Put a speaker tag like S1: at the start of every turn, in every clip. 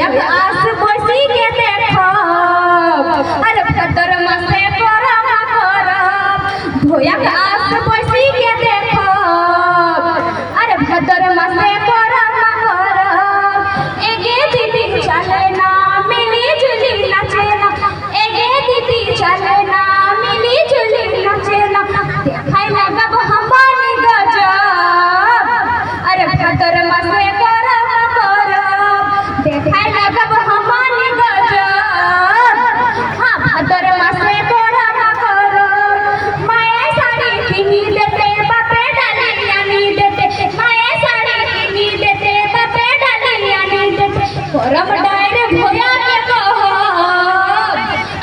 S1: भोयक आस बसी के देखो अरे भदर मसे करम करब भोयक आस बसी के देखो अरे भदर मसे करम करब एगे दीदी चले ना मिली जुली नाचे ना एगे दीदी चले ना मिली जुली नाचे ना देखाई लगब हमारी गजब अरे भदर मसे करम करब देखाई लगब हमारी गजब हाँ भदर मसे करम करब माए साड़ी किनी देते बापे डालिया नी देते माए साड़ी किनी देते बापे डालिया नी देते करम डायरे भोया के कहब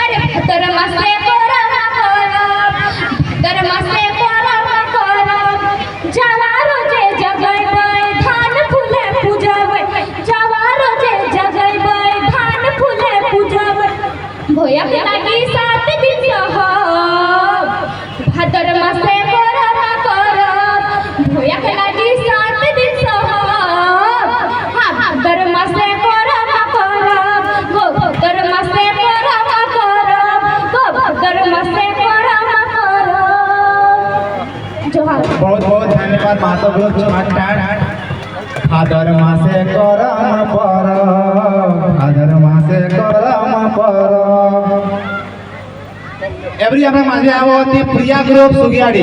S1: अरे भदर मसे करम करब भदर मसे करम करब जवारो जे जगैबै धान फूले पूजबै जवारो जे जगैबै धान फूले पूजबै भोयक लागी 7 दिन सहब भदर मसे करम करब भोयक लागी 7 दिन सहब हाँ भदर मसे करम करब गो भदर मसे करम करब गो भदर मसे करम करब जोहार।
S2: बहुत बहुत धन्यवाद माता ग्रुप चमाटाट भादर मासे करम परब भादर मासे करम परब एवरी આપણે માঝে આવો હતી પ્રિયા ગ્રુપ સુગિયાડી